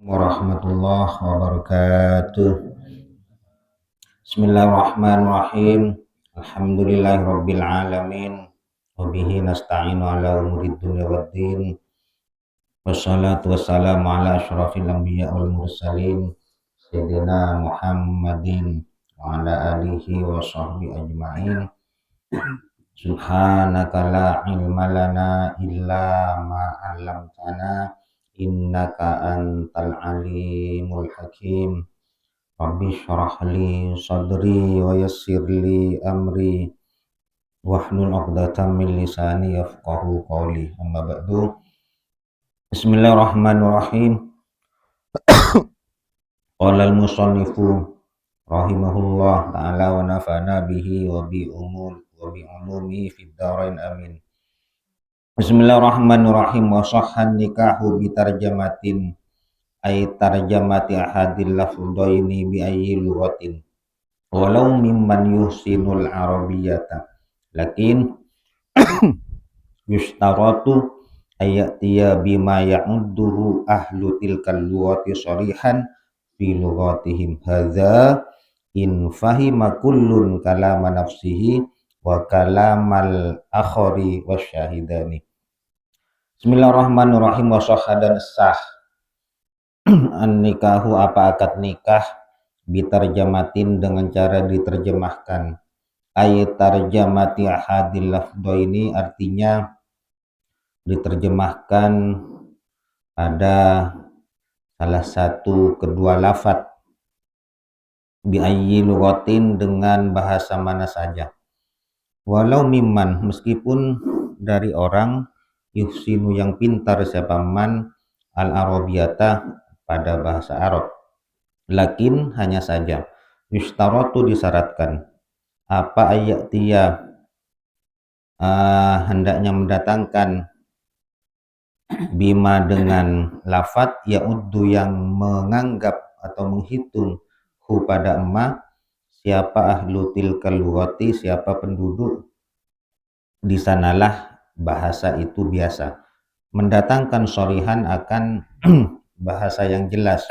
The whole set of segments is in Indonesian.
Warahmatullahi wabarakatuh. Bismillahirrahmanirrahim. Alhamdulillahirabbil alamin. Wa bihi nasta'inu ala umurid dunya waddin. Wassalatu wassalamu ala asyrafil anbiya wal mursalin sayyidina Muhammadin wa ala alihi wa sahbihi ajma'in. Subhanaka la ilma lana illa ma 'allamtana innaka antal alimul hakim. Rabbi syrah li sadri wa yassir li amri wahlul 'uqdatam min lisani yafqahu qawli. Amma ba'du. Bismillahirrahmanirrahim. Qala al-musannifu rahimahullah ta'ala wa nafa'na bihi wa bi ulumi fid dharain amin. Bismillahirrahmanirrahim. Wa sahhan nikahu bi tarjamatin ay tarjamati ahadil lafdhaini bi ayyi lughatin walau mimman yuhsinul arabiyyata lakin yustaratu ayatiya bima ya'udduhu ahlu tilkal lughati sharihan fi lughatihim hadza in fahima kullun kalama nafsihi wa kalamal akhari wasyahidani. Bismillahirrahmanirrahim. Wa sahhadan sah an nikahu apa akad nikah bitarjamatin dengan cara diterjemahkan. Ayat tarjamati ahadil lafdhaini artinya diterjemahkan pada salah satu kedua lafadz bi ayyi lughatin dengan bahasa mana saja. Walau mimman meskipun dari orang yuhsinu yang pintar siapa man al arabiyata pada bahasa Arab. Lakin hanya saja yustaratu disyaratkan apa ayat dia hendaknya mendatangkan bima dengan lafadz ya'uddu yang menganggap atau menghitung hu pada emma siapa ahlu tilkal lughati siapa penduduk di sanalah bahasa itu biasa, mendatangkan shorihan akan bahasa yang jelas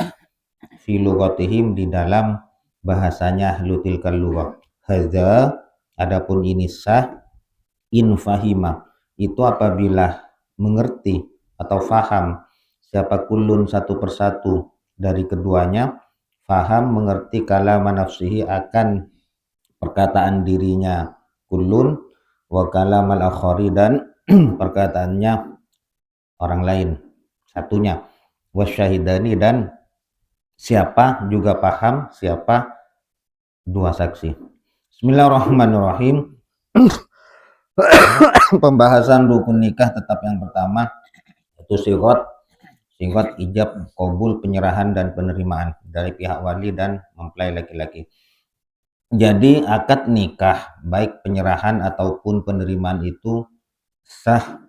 fi lughatihim di dalam bahasanya ahlu tilkal lughah. Hadza adapun ini sah in fahima itu apabila mengerti atau faham siapa kullun satu persatu dari keduanya, faham mengerti kalama nafsihi akan perkataan dirinya kullun wa kalamal akhari dan perkataannya orang lain satunya, wasyahidani dan siapa juga paham siapa dua saksi. Bismillahirrahmanirrahim. Pembahasan rukun nikah tetap yang pertama itu sigot ijab qabul penyerahan dan penerimaan dari pihak wali dan mempelai laki-laki. Jadi akad nikah baik penyerahan ataupun penerimaan itu sah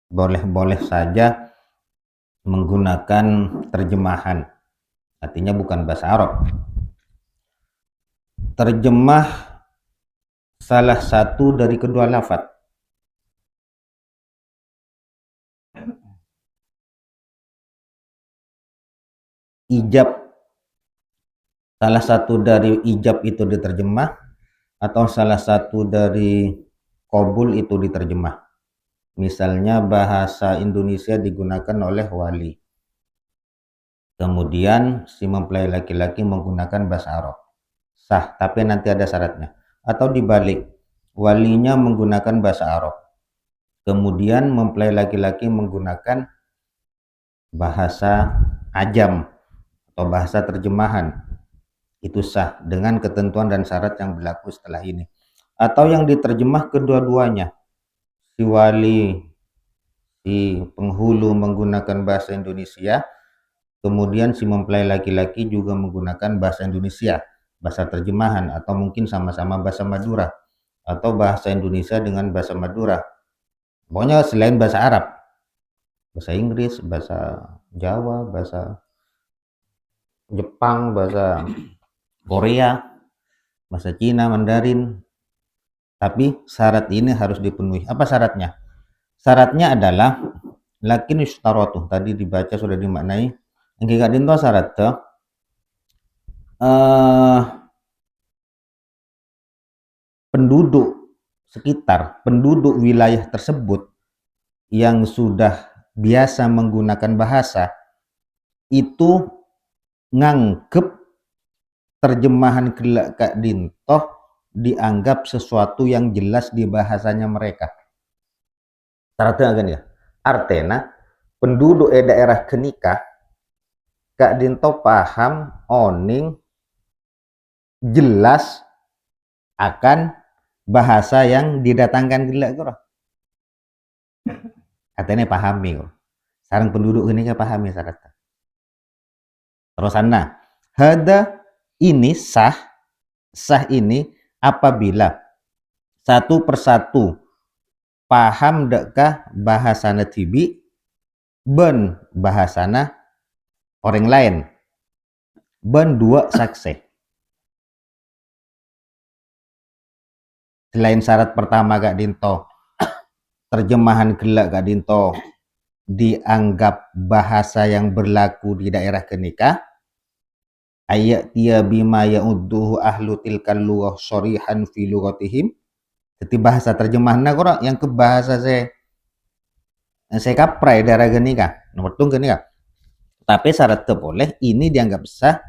boleh-boleh saja menggunakan terjemahan, artinya bukan bahasa Arab. Terjemah salah satu dari kedua lafadz. Ijab salah satu dari ijab itu diterjemah atau salah satu dari qabul itu diterjemah. Misalnya bahasa Indonesia digunakan oleh wali, kemudian si mempelai laki-laki menggunakan bahasa Arab, sah, tapi nanti ada syaratnya. Atau dibalik, walinya menggunakan bahasa Arab, kemudian mempelai laki-laki menggunakan bahasa ajam atau bahasa terjemahan, itu sah dengan ketentuan dan syarat yang berlaku setelah ini. Atau yang diterjemah kedua-duanya, si wali, si penghulu menggunakan bahasa Indonesia, kemudian si mempelai laki-laki juga menggunakan bahasa Indonesia, bahasa terjemahan, atau mungkin sama-sama bahasa Madura atau bahasa Indonesia dengan bahasa Madura, pokoknya selain bahasa Arab, bahasa Inggris, bahasa Jawa, bahasa Jepang, bahasa Korea, bahasa Cina, Mandarin. Tapi syarat ini harus dipenuhi. Apa syaratnya? Syaratnya adalah lakin yushtaratu tadi dibaca sudah dimaknai engke gak dinto syarat penduduk sekitar, penduduk wilayah tersebut yang sudah biasa menggunakan bahasa itu nganggep terjemahan gelak Kak Dintoh dianggap sesuatu yang jelas di bahasanya mereka. Syaratnya kan ya. Artena penduduk daerah kenika Kak Dintoh paham oning jelas akan bahasa yang didatangkan gelak kok. Katanya pahami kok. Sarang penduduk kenika pahami syaratnya. Terus anda hada ini sah ini apabila satu persatu paham dekkah bahasana tibi ben bahasana orang lain ben dua saksi. Selain syarat pertama Kak Dintoh terjemahan gelak Kak Dintoh dianggap bahasa yang berlaku di daerah kenika, ayat dia bima ya'udduhu ahlu tilkal lughah shorihan fi lughatihim. Jadi bahasa terjemahan nak yang ke bahasa saya kaprai daerah kenika nomor tung kenika. Tapi syarat boleh ini dianggap sah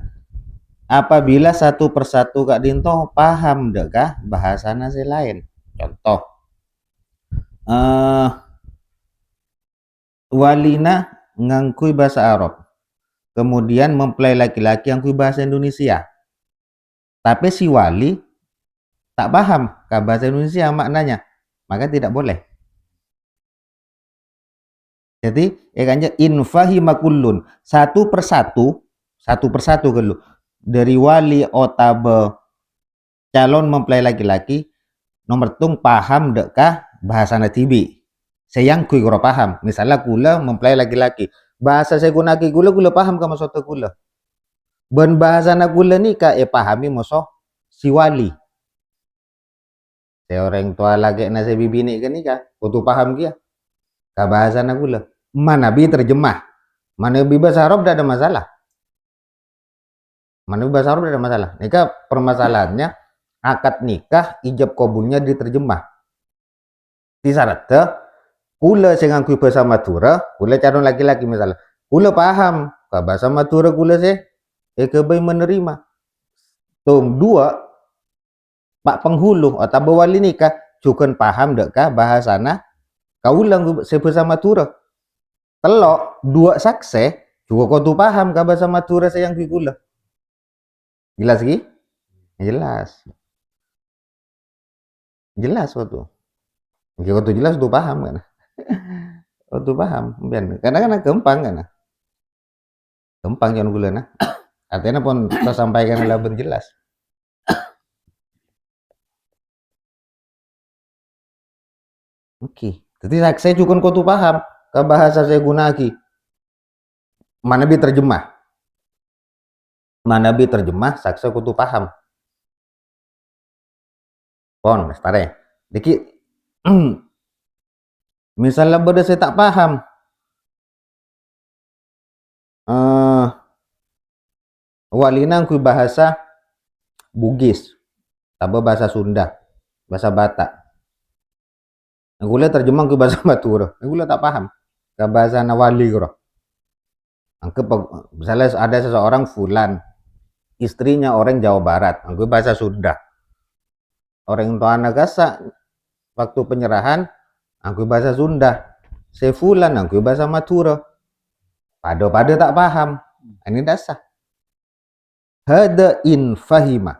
apabila satu persatu Kak Dintoh paham dekah bahasa nasi lain. Contoh walina ngangkui bahasa Arab, kemudian mempelai laki-laki ngangkui bahasa Indonesia, tapi si wali tak paham ke bahasa Indonesia maknanya, maka tidak boleh. Jadi ikannya infahima kullun satu persatu dulu dari wali otabe calon mempelai laki-laki nomor tung paham dekah bahasa natibi sayang kui kuro paham, misalnya kula mempelai laki-laki bahasa saya gunaki kula paham ke maksudnya kula ben bahasa na kula ni ka pahami maksud si wali saya orang tua lagi nasi bibini kan ni ka kutu paham kia ka bahasa na kula manabi terjemah manabi bahasa Arab tidak ada masalah, manabi bahasa Arab tidak ada masalah. Nikah permasalahannya akad nikah ijab kabulnya diterjemah di syarat kula sing nganggo bahasa Madura, kula calon laki-laki misalnya, kula paham ke bahasa Madura kula sih, kebay menerima. Tum dua, pak penghulu atau bawali nikah, juga paham dekah bahasana, kaulang bahasa Madura. Telok dua saksi, juga kau tuh paham ke bahasa Madura saya yang kula. Jelas ki? Jelas. Jelas waktu. Jika tuh jelas tuh paham kan? Oh tuh paham, karena kan gampang kan? Gampang jangan gula nah. Artinya pun saya sampaikan lebih jelas. Oke, jadi saya juga kau tuh paham ke bahasa saya guna lagi. Mana bi terjemah? Mana bi terjemah? Saksa kau tuh paham. Pon, stare. Dikit. Misalnya beda saya tak paham. Walina kui bahasa Bugis, atau bahasa Sunda, bahasa Batak. Aku lihat terjemah ke bahasa Madura, aku lihat tak paham. Ke bahasa Nawali kuro. Misalnya ada seseorang fulan, istrinya orang Jawa Barat, aku bahasa Sunda. Orang tua anak gasa, waktu penyerahan, aku bahasa Sunda. Saya fulan, aku bahasa Madura. Pada tak paham. Ini dasar. Hada in fahima.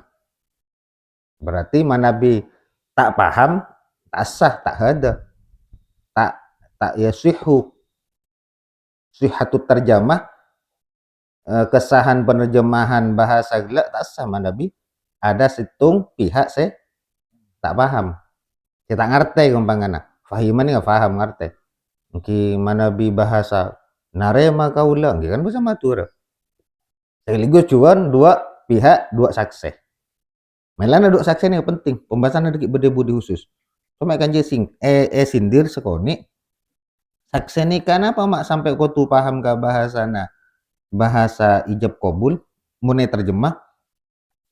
Berarti manabi tak paham, tak sah, tak hada. Tak yasihu. Sihatut terjemah, kesahan penerjemahan bahasa gelak tak sah manabi. Ada situng pihak saya tak paham. Kita ngerti gampangana. Fahiman ni paham ngerti. Mungkin manabi bahasa narema kaulang, kan bahasa Madura. Sekaligus cuan dua pihak dua saksi. Melana dua saksi ini penting. Pembahasan ada beda budi khusus. Cuma kan jesing sindir sekoni Saksi nikah apa mak sampai kau tu paham ke bahasa ijab kabul mune terjemah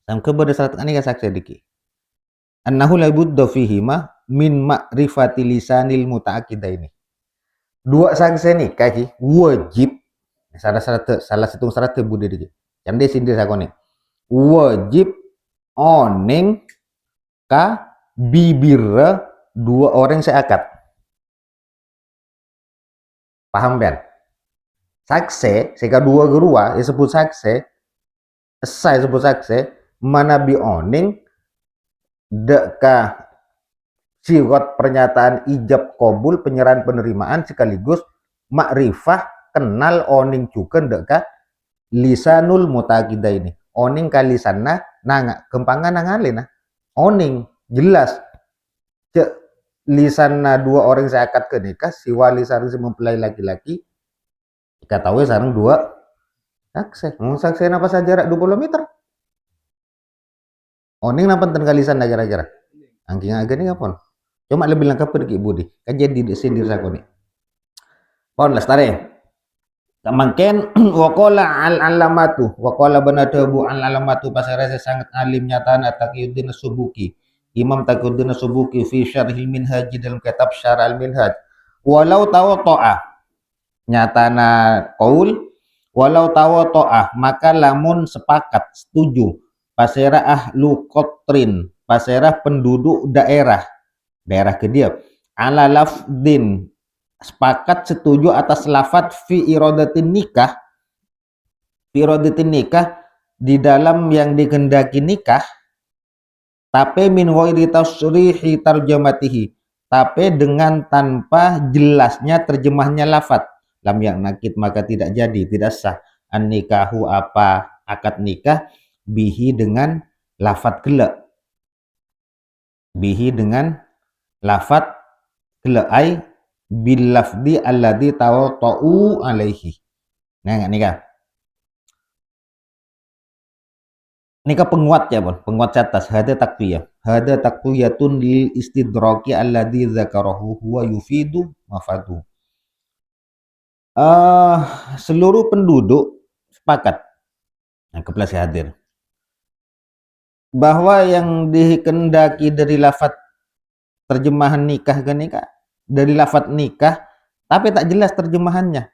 sampai berdasarkan nikah saksi diki annahu la budda fihi ma min ma'rifati lisanil muta'aqidaini. Dua saksi nikah ki wajib salah satu syarat bude diki. Yang dia sindir sakone. Wajib oning ka bibir dua orang seakad. Paham ben? Saksi, sehingga dua gerua disebut saksi, saya sebut saksi, mana bi oning deka sirat pernyataan ijab kabul penyerahan penerimaan sekaligus makrifah kenal oning juga deka lisanul mutakida ini oning kalisana nanga kempangan nangalina oning jelas cek lisana dua orang saya akad ke nikah si wali sarang si mempelai laki-laki katawe sarang dua saksi saksi apa saja jarak 20 meter oning napa ten kalisana kira-kira angking agak nih ngapon cuma lebih lengkap pergi budi kan jadi sindir sakoni pon lestare Kemangken wakola al-alamatu wakola benadabu al-alamatu pasarasa sangat alim nyata Taqiyuddin Subuki Imam Taqiyuddin Subuki fi syarhil minhaj dalam kitab syarh al-minhaj walau tawato'ah nyatana qaul walau tawato'ah maka lamun sepakat setuju pasera ahlu qotrin pasera penduduk daerah ke dia ala lafdin sepakat setuju atas lafadz fi iradatin nikah di dalam yang dikehendaki nikah tapi min ghairi tasrihi tarjamatihi tapi dengan tanpa jelasnya terjemahnya lafadz lam yang nakit maka tidak jadi tidak sah an nikahu apa akad nikah bihi dengan lafadz gela bihi dengan lafadz gelai bil lafdi alladhi tawata'u alaihi. Nah, nikah penguat ya, Bon. Penguat atas hada taqwiyah. Hada taqwiyatun lil istidraki alladhi dzakarahu huwa yufidu mafadu. Seluruh penduduk sepakat. Nah, kebelas hadir. Bahwa yang dikehendaki dari lafaz terjemahan nikah ke nikah dari lafaz nikah tapi tak jelas terjemahannya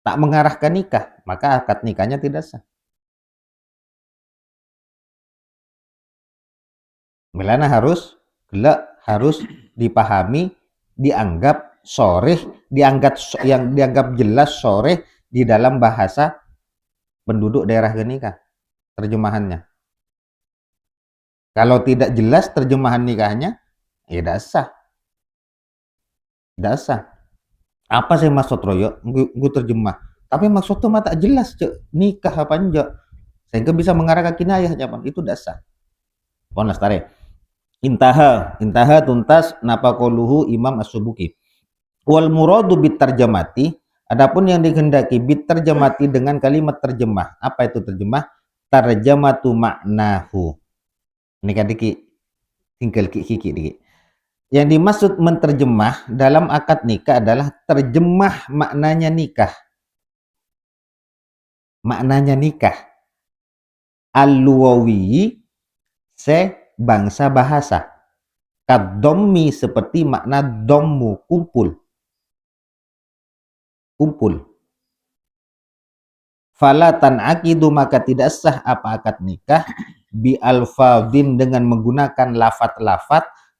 tak mengarah ke nikah maka akad nikahnya tidak sah melana harus dipahami dianggap soreh yang dianggap jelas soreh di dalam bahasa penduduk daerah ke nikah terjemahannya kalau tidak jelas terjemahan nikahnya tidak sah apa sih maksud royo gue terjemah tapi maksudnya mah tak jelas cek nikah apa enggak sehingga bisa mengarah ke kinayah jaman itu dasar pon lestare intaha tuntas napa qauluhu Imam As-Subuki wal muradu bit tarjamati adapun yang dikehendaki bit tarjamati dengan kalimat terjemah apa itu terjemah tarjamatu maknahu ini kan diki tinggal kiki diki yang dimaksud menterjemah dalam akad nikah adalah terjemah maknanya nikah al-luwawi se bangsa bahasa kadommi seperti makna dommu kumpul falatan akidu maka tidak sah apa akad nikah bi alfadin dengan menggunakan lafat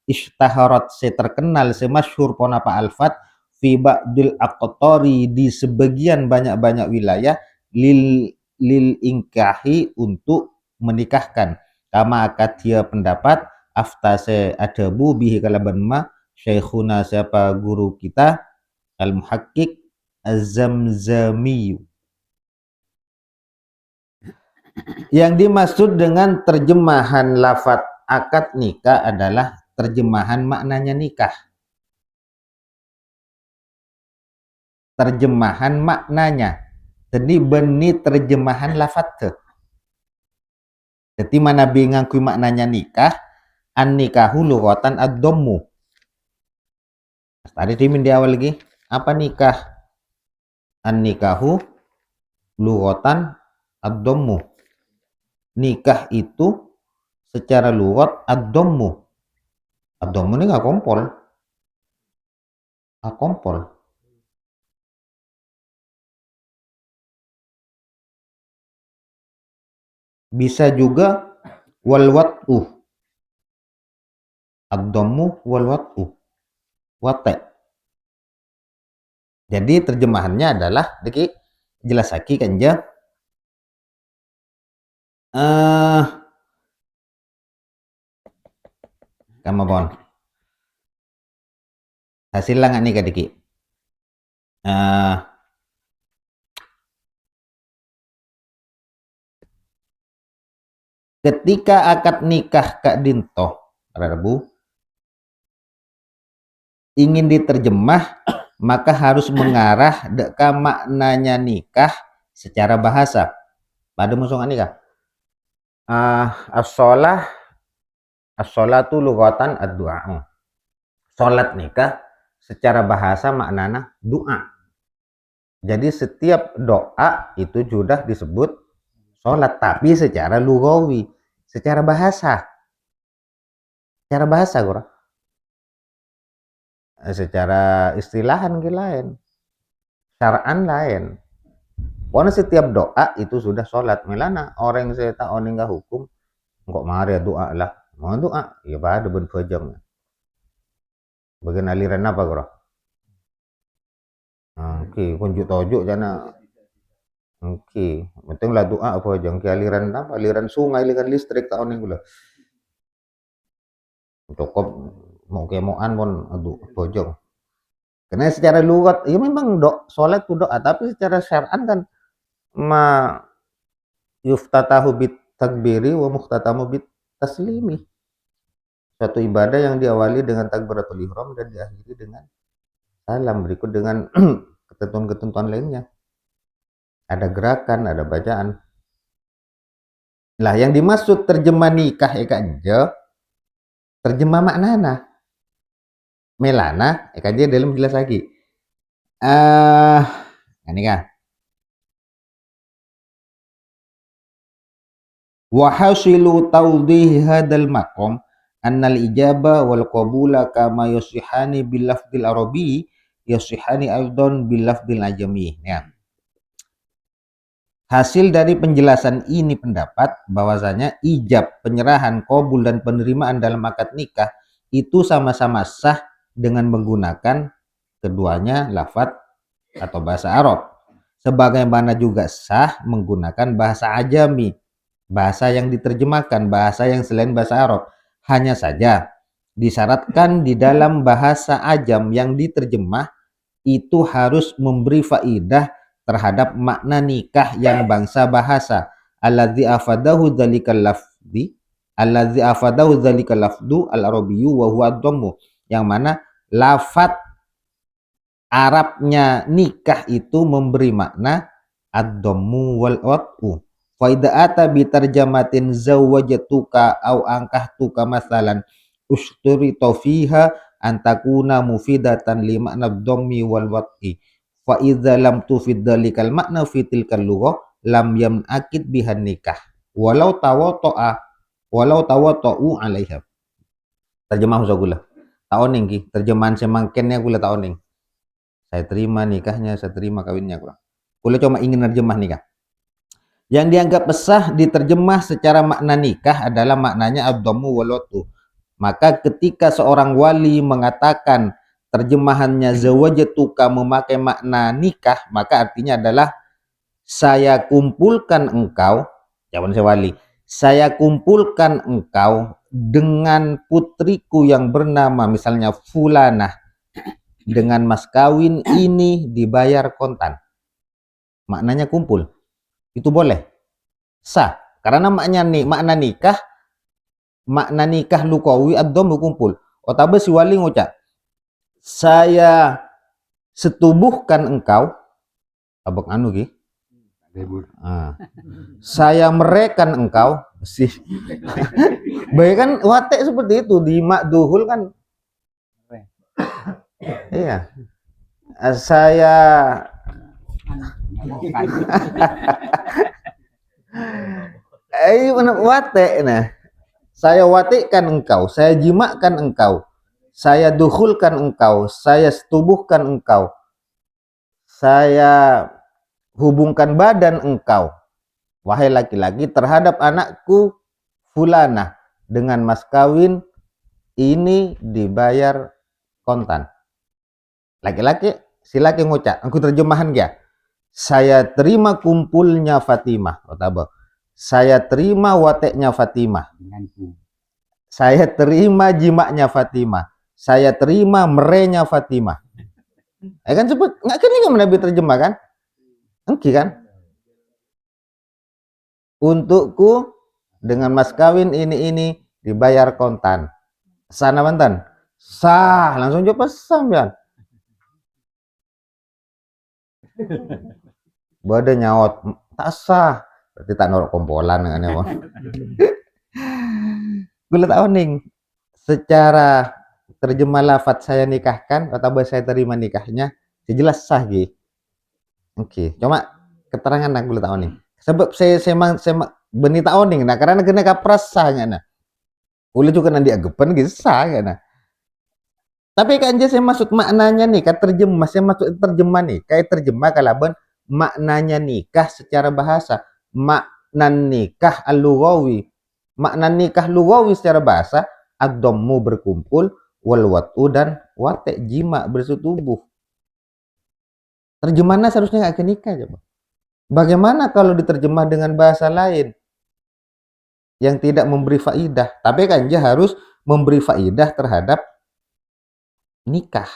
ishtaharat terkenal semasyhur ponapa alfat fi ba'dil aqtari di sebagian banyak wilayah lil ingkahi untuk menikahkan kama akad dia pendapat aftase adabu bihi kalaban ma syekhuna siapa guru kita al-muhaqqiq az-zamzami. Yang dimaksud dengan terjemahan lafaz akad nikah adalah terjemahan maknanya nikah. Terjemahan maknanya. Jadi benih terjemahan lafaz ke. Jadi mana bingangku maknanya nikah, an nikahu lughatan ad-dhammu. Tadi dimin di awal lagi. Apa nikah? An-nikahu lughatan ad-dhammu. Nikah itu secara lughat ad-dhammu. Ad-dhammu ini nggak kompol. Kompol. Bisa juga wal wat'u. Ad-dhammu wal wat'u. Wate. Jadi terjemahannya adalah deki jelas lagi kan ya. Kamu bon. Hasil lah nggak nih kadiki? Ketika akad nikah Kak Dinto, Rabu, ingin diterjemah, maka harus mengarah ke maknanya nikah secara bahasa. Pada musuh nikah. As-sholatu lughatan ad-du'a. Salat nikah secara bahasa maknanya doa. Jadi setiap doa itu sudah disebut salat, tapi secara lughawi, secara bahasa. Secara bahasa, Guru. Secara istilahan lain. Syar'an lain. Karena setiap doa itu sudah sholat. Melana orang yang saya tahu nggak hukum, nggak mari doa lah. Mau doa, ya pada benfajam. Bagian aliran apa, Bro? Oke, kunjuk tojuk jana. Oke, penting lah doa apa aja. Aliran apa? Aliran sungai, aliran listrik tahun ini gula. Cukup mau kemoan pun aduh bojong. Karena secara lugat, ya memang sholat itu doa, tapi secara syar'an kan ma yuftatahu bit takbiri wa muhtatamu bit taslimi. Suatu ibadah yang diawali dengan takbiratul ihram dan diakhiri dengan salam, berikut dengan ketentuan-ketentuan lainnya. Ada gerakan, ada bacaan. Lah yang dimaksud terjemah nikah aja, terjemah maknana. Melana, aja dalam jelas lagi. Ini kan. Wa hasilu tawdih hadal maqam annal ijaba wal qabula kama yusihani bil lafdil arabi yusihani aidan bil lafdil ajami. Ya. Hasil dari penjelasan ini pendapat bahwasanya ijab, penyerahan, qabul dan penerimaan dalam akad nikah itu sama-sama sah dengan menggunakan keduanya lafadz atau bahasa Arab. Sebagaimana juga sah menggunakan bahasa ajami, bahasa yang diterjemahkan, bahasa yang selain bahasa Arab. Hanya saja disyaratkan di dalam bahasa ajam yang diterjemah itu harus memberi faidah terhadap makna nikah yang bangsa bahasa. Alladzi afadahu dzalikal lafzi, alladzi afadahu dzalikal lafdu al-arabiyyu wa huwa ad-dhammu. Yang mana lafaz Arabnya nikah itu memberi makna ad-dhammu wal wat'u. Fa idza ata bi tarjamatin zawwajatuka au ankahtuka masalan usturi fiha antakuna mufidatan li makna ad-dhammi wal wat'i. Fa idza lam tufid dalikal makna fi tilkal lughah lam yam'akid bihan nikah walau tawata'u alaiha. Terjemah usagula. Taoning ki, terjemahan semangkennya gula taoning. Saya terima nikahnya, saya terima kawinnya gula. Gula cuma ingin terjemah nikah. Yang dianggap sah diterjemah secara makna nikah adalah maknanya ad-dhammu wal wat'u. Maka ketika seorang wali mengatakan terjemahannya zawajatuka memakai makna nikah, maka artinya adalah saya kumpulkan engkau, jawaban saya wali, saya kumpulkan engkau dengan putriku yang bernama misalnya Fulanah dengan mas kawin ini dibayar kontan. Maknanya kumpul. Itu boleh. Sah. Karena makna nikah lukawi ad-dhammu kumpul. Otabe si wali ngucap, saya setubuhkan engkau abang anu ki. Saya merekan engkau sih. Baik kan watek seperti itu di makduhul kan Iya. Saya wate nah. Saya watikkan engkau, saya jimakkan engkau, saya dukhulkan engkau, saya setubuhkan engkau, saya hubungkan badan engkau, wahai laki-laki, terhadap anakku fulana dengan mas kawin ini dibayar kontan. Laki-laki, si laki ngucap, aku terjemahan ya. Saya terima kumpulnya Fatimah, saya terima wateknya Fatimah, saya terima jimaknya Fatimah, saya terima merenya Fatimah. Kan sebut nggak kini nggak Nabi terjemah kan? Engki kan? Untukku dengan mas kawin ini dibayar kontan. Sana mantan. Sah, langsung coba sampean. Bada nyaut, tak sah. Berarti tak norok kompolan dengan ya. Gue tahu nih, secara terjemah lafadz saya nikahkan atau saya terima nikahnya, jelas sah gitu. Oke, cuma keterangan aku tahu nih. Sebab saya beni tahu nih, nah karena kena kapras sah nggak nah. Boleh juga nanti agapan gitu sah nggak nah. Tapi kan saya masuk maknanya nih, kan terjemah, saya masuk terjemah nih, kayak terjemah kalaban maknanya nikah secara bahasa, makna nikah al-lughawi, makna nikah lughawi secara bahasa, ad-dhammu berkumpul, wal wat'u dan wate jima bersetubuh. Terjemahannya seharusnya nggak ke nikah coba. Bagaimana kalau diterjemah dengan bahasa lain yang tidak memberi faidah? Tapi kan dia harus memberi faidah terhadap nikah.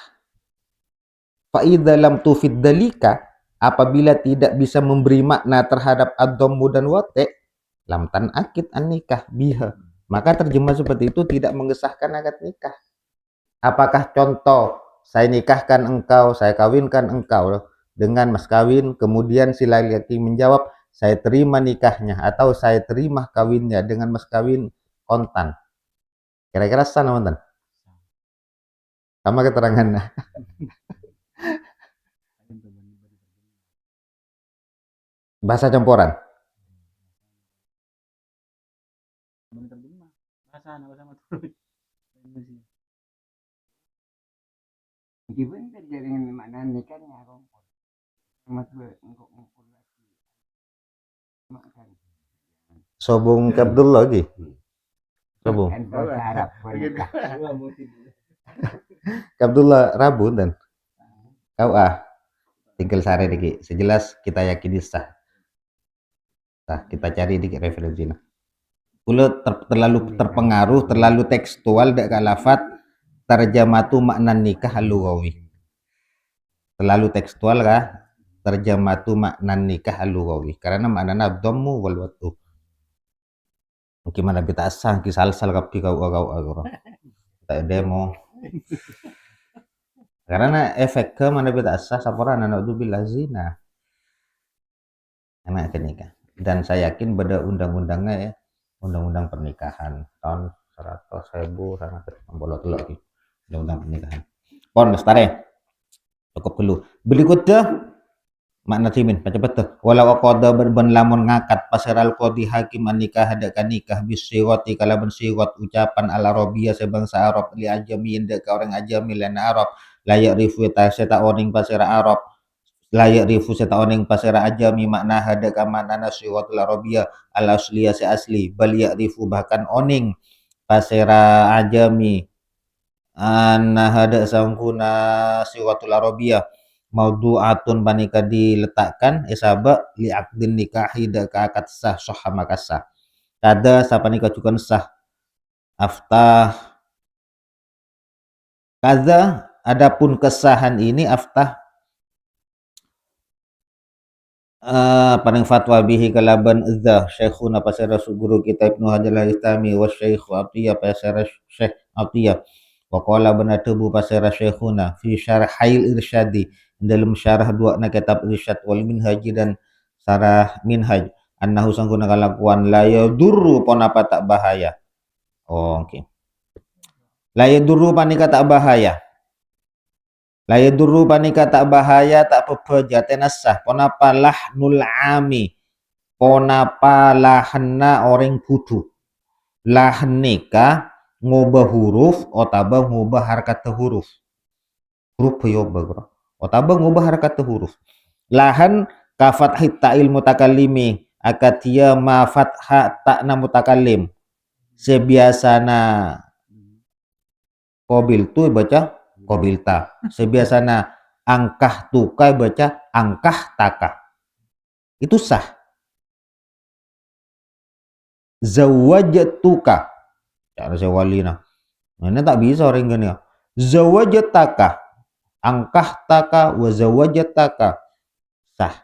Fa'idha lam tufid dalika, apabila tidak bisa memberi makna terhadap ad-dhammu dan wate, lam tanakid an nikah biha. Maka terjemah seperti itu tidak mengesahkan akad nikah. Apakah contoh saya nikahkan engkau, saya kawinkan engkau dengan mas kawin, kemudian si laki-laki menjawab saya terima nikahnya atau saya terima kawinnya dengan mas kawin kontan. Kira-kira sana mantan? Sama keterangannya. Bahasa campuran. Meskipun terjadi makna nikahnya Sobung Abdul lagi. Sobung. Abdullah Rabu dan kau tinggal sare dikit. Sejelas kita yakini sah. Nah, kita cari dikit referensinya. Terlalu terpengaruh, terlalu tekstual dak lafat terjematu makna nikah al-lughawi. Terlalu tekstual kah? Terjematu makna nikah al-lughawi. Karena maknanya dhammu wal wat'u. Gimana kita asah kisal kapi kau tak demo. Karena efek ke mana kita asah saporan anak itu bila zina. Anak nikah. Dan saya yakin pada undang-undangnya ya, undang-undang pernikahan tahun 100.000 sangat bolot lagi undang-undang pernikahan. Pon lestare. Cukup dulu. Berikutnya makna timin baca betul. Walau qada berban lamun ngakat pasaral qadi hakim nikah hadakan nikah bisiwati kalaban siwat ucapan al arabia sebangsa Arab li ajami inda ka orang ajami lan Arab layak rifu ta seta oning pasira Arab layak rifu seta oning pasira ajami makna hadaka makna siwatul arabia al asliya si asli bal rifu bahkan oning pasira ajami anna hada sangkuna siwatul arabia maudu'atun panika diletakkan isaba li'aqdin nikahi da ka akad sah sah makasah kada sapanika cukan sah aftah kada adapun kesahan ini aftah paling fatwa bihi kalaban dzah syekhuna pasara guru kita Ibnu Hajar al-Istami wa syekh Atiyah pasara syekh Atiyah wa qala banatubu pasara syekhuna fi syarhail irsyadi dalam syarah dua na kitab irsyad wal minhaj dan syarah minhaj annahu sangguna kalakuan la yadurru ponapa tak bahaya. Oh, oke. La yadurru panika tak bahaya. La yadurru panika tak bahaya tak pepeja tenasah ponapa lahnul ami ponapa lahanna orang putu lahnika ngubah huruf otaba ngubah harkat huruf otaba ngubah harkat huruf lahan ka fathi ta'il mutakallimi akatia ma fatha ta'na mutakallim sebiasana qabil tu baca qabilta sebiasana angkah tukai baca angkah taka itu sah. Zawajatuka cara saya wali nah ini tak bisa orang gini ya zawajataka angkah taka wa zawajataka sah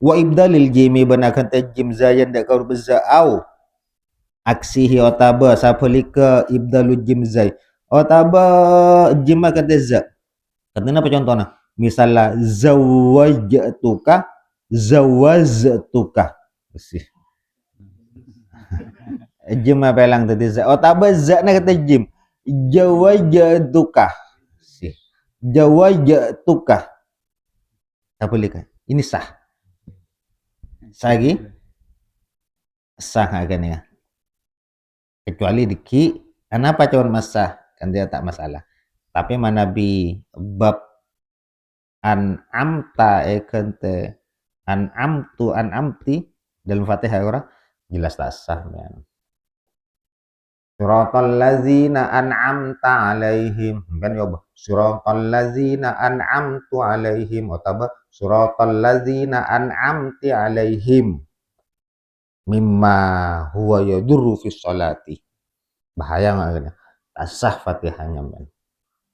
wa ibdalil jimi banakan tajim zayan dak kau bezau aksihi otaba sapelika ibdalu jim zai otaba jim kata za katanya apa contohnya misalnya zawajatuka zawaztuka bersih jim apa yang tadi za otaba za na kata jim jawajatuka sih jawajatuka sapelika ini sah lagi sah akan ya kecuali diki kenapa cuman masah kan dia tak masalah tapi manabi bab an'amta ekente an'amtu an'amti dalam Fatihah orang jelas tak sah kan suratal ladzina an'amta alaihim kan ya suratal ladzina an'amtu alaihim atau suratal ladzina an'amti alaihim mimma huwa yadurru fi sholati bahaya nggak kan tak sah Fatihahnya men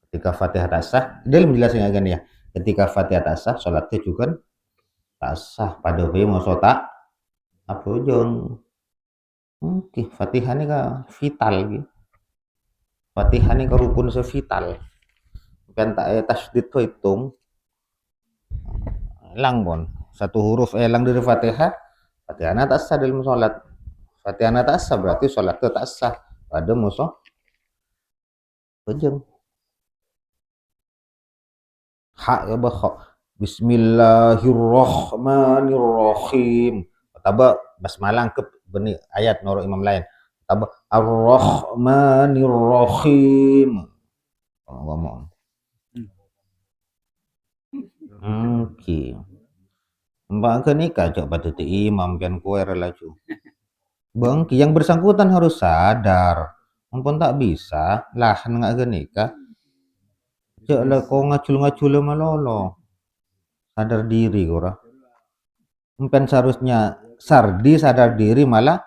ketika Fatihah tak sah dia menjelaskan agan ya ketika Fatihah tak sah sholatnya juga tak sah pada we mau tak apa jong oke Fatihah ini ka vital gitu Fatihah ini ka rukun sevital kan tak tasdid itu hitung elang pun satu huruf elang dari Fatihah Fatihah tak sah dalam sholat Fatihah tak sah berarti sholat itu tak sah pada musuh pejeng hak ya bah Bismillahirrahmanirrahim taba basmalah ke beni ayat noro imam lain taba Ar-Rahmanirrahim ngomong oke mbak ke nikah coba tuh imam kan kue relaju bang yang bersangkutan harus sadar ampun tak bisa lah nggak nikah cek lah kau ngacul malolo sadar diri kora empen seharusnya sardi sadar diri malah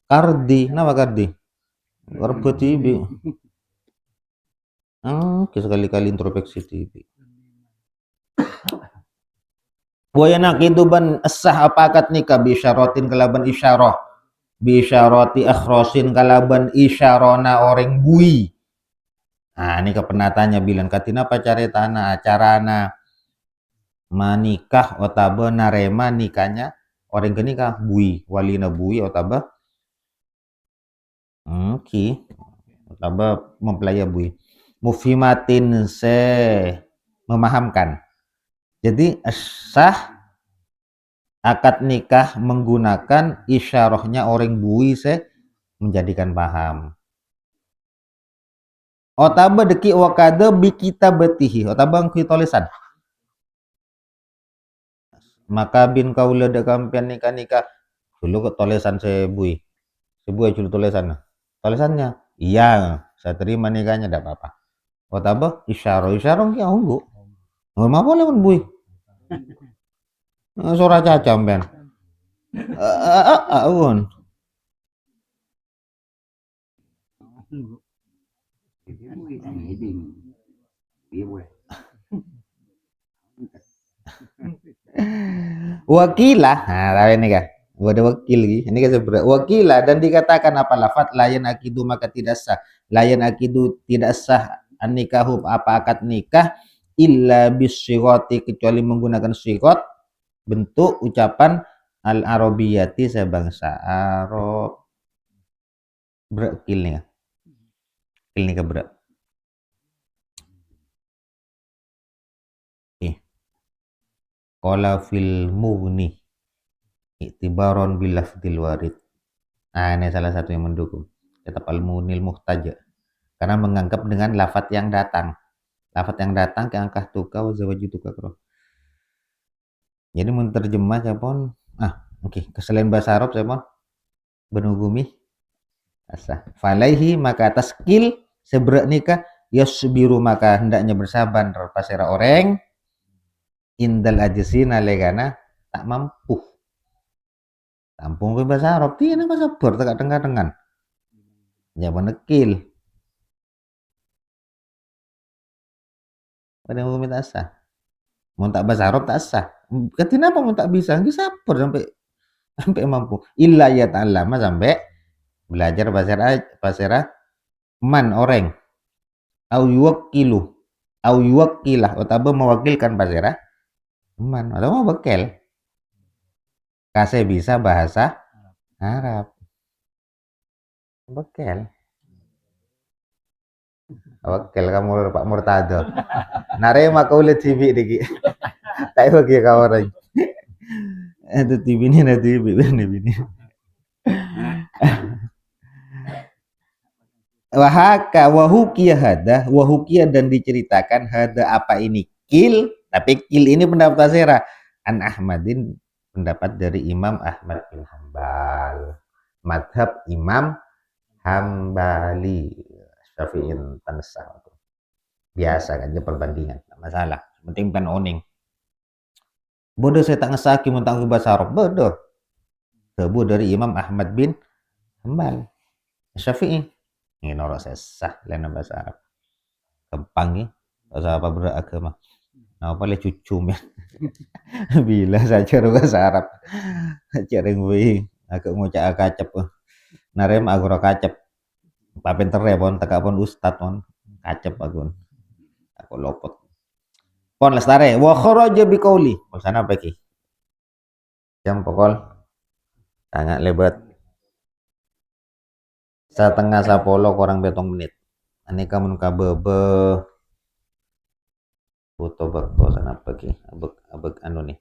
kardi kenapa kardi rebut tibi sekali-kali introspeksi tibi wayanak itu ban sah apakat nikah bisyarotin kalaban isyarah bisyarati akhrosin kalaban isyarona orang bui nah ini kepenatanya bilang katina pacare tanah acarana manikah otaba narema nikahnya orang kenikah bui walina bui otaba otaba mempelai bui mufimatin se memahamkan jadi sah akad nikah menggunakan isyarahnya orang bui se menjadikan paham otaba deki wakada bikita betihi otaba ngki tulisan maka bin kaula da kampian nikah dulu ke tulisan sebui dulu tulisannya iya saya terima nikahnya tidak apa-apa otaba isyarah ki onggo nggak boleh pun bui suara caca ben un wakilah nah tahu ini kah ada wakil ini kan sebenarnya wakilah dan dikatakan apa lafat layan akidu maka tidak sah layan akidu tidak sah nikahu apa akad nikah illa bisyiroti kecuali menggunakan syirat bentuk ucapan al arabiyati sebangsa Arab berakil nih berak qala fil mughni i'tibaron bil lafdil warid. Nah, ini salah satu yang mendukung kitab al-Mughnil Muhtaj, karena menganggap dengan lafat yang datang. Lafat yang datang ke angkah tuka wa zawajituka kro. Jadi menerjemah siapun oke, keselain bahasa Arab siapun benugumi asa. Falaihi maka atas skill seberak nikah yasbiru maka hendaknya bersabar pasera orang indal ajisina legana tak mampu. Tampung ke bahasa Arab tina ka sabar tak dengar-dengar. Ya benekil. Pada mau minta sah. Mau tak bahasa Arab tak sah. Kenapa mau tak bisa? Nggak sabar sampai sampai mampu. Illa ya ta'allama sampai belajar bahasa Arab man orang au yuwakkilu au yuwakkilah atau mewakilkan bahasa Arab man atau mau bekel kasih bisa bahasa Arab bekel bekel kamu Pak Murtado narema kau lihat TV diki tak bagi kawan itu TV ini na TV ini wahaka wahukia hada wahukia dan diceritakan hada apa ini kil tapi kil ini pendapat Tasera an Ahmadin pendapat dari Imam Ahmad bin Hambal madhab Imam Hambali Syafi'in tansah biasa aja perbandingan tak masalah penting kan oning bodoh saya tak ngesaki mentang bahasa Arab bodoh tebu dari Imam Ahmad bin Hambal Syafi'i ini norok sesah lain bahasa Arab gampang ya bahasa apa beragama nah apa le cucum ya bila saja bahasa Arab cering wi aku ngucap kacep narem agro kacep papen terepon tekapon ustad on kacep aku lopot pon lestare wa kharaja biqauli sana apa ki jam pokol sangat lebat setengah sapolo kurang betong menit ini kamu kabebe foto bakto sana apa ki abek anu nih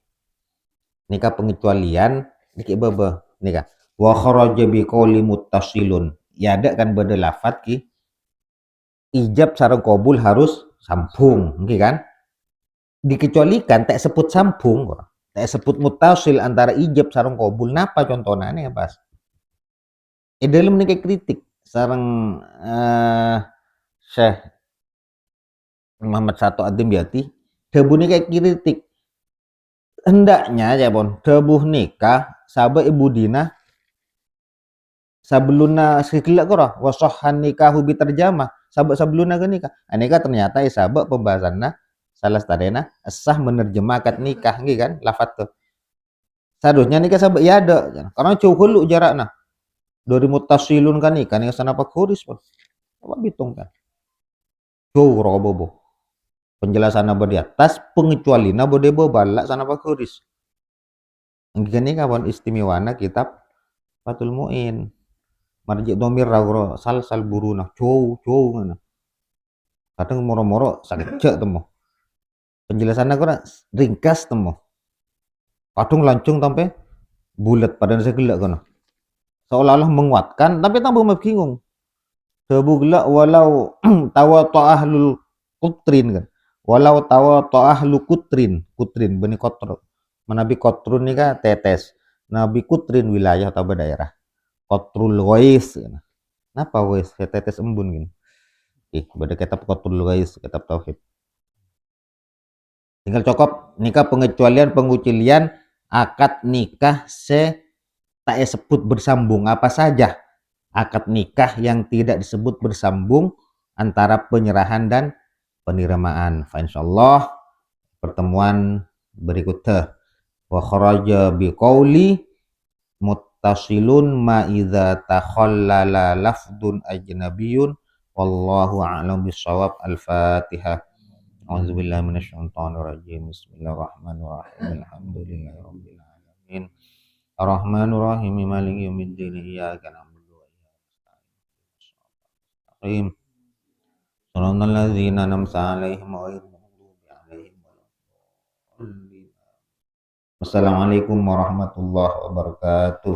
nikah pengecualian niki bebe nikah wa kharaja biqauli muttasilun ya ada kan beda lafat ki ijab sareng kabul harus sambung nggih kan dikecualikan tak sebut sambung tak sebut mutasil antara ijab sareng kabul napa contohnya nih pas dalam nih kritik sareng Syekh Muhammad Sato Adim Yati debu nih kayak kritik hendaknya ya bon debu nikah sahabat ibu Dina sebelumnya sekilak kora wasohan nikahu bi terjamah sebelumnya ke nikah nikah ternyata sahabat pembahasannya salah tadena sah menerjemahkan nikah gitu kan lafat tuh seharusnya nikah sahabat ya ada karena jauh hulu jaraknya dari mutasilun kan nikah nih sana pak kuris pun apa bitung kan jauh robobo penjelasan apa di atas pengecualian apa dia balak sana pak kuris ini kawan istimewana kitab Fathul Muin marji domir rawro sal buruna jauh ngana kadang moro-moro sakit cek temu penjelasannya kurang ringkas temu kadang lancung sampai bulat pada segelak kono seolah-olah menguatkan tapi tambah bingung sebu gelak walau tawa ahlul kutrin kan walau tawa ahlu kutrin beni kotro menabi kotrun ini kan tetes nabi kutrin wilayah atau daerah kotrul wais kenapa wais tetes embun gini beda kitab kotrul wais kitab tauhid tinggal cokop nikah pengecualian pengucilian akad nikah tak sebut bersambung apa saja akad nikah yang tidak disebut bersambung antara penyerahan dan penerimaan. Insyaallah pertemuan berikutnya wa kharaja biqauli muttasilun ma idza takhallala lafdun ajnabiyyun wallahu a'lam bissawab. Al-Fatihah. A'udzubillahi minasyaitonir rajim. Bismillahirrahmanirrahim. Alhamdulillahirabbil alamin. Ar-Rahmanir Rahim Maliki Yaumiddin Iyyaka na'budu wa iyyaka nasta'in. Shiratal ladzina an'amta 'alaihim ghairil maghdubi 'alaihim waladdallin. Wassalamualaikum warahmatullahi wabarakatuh.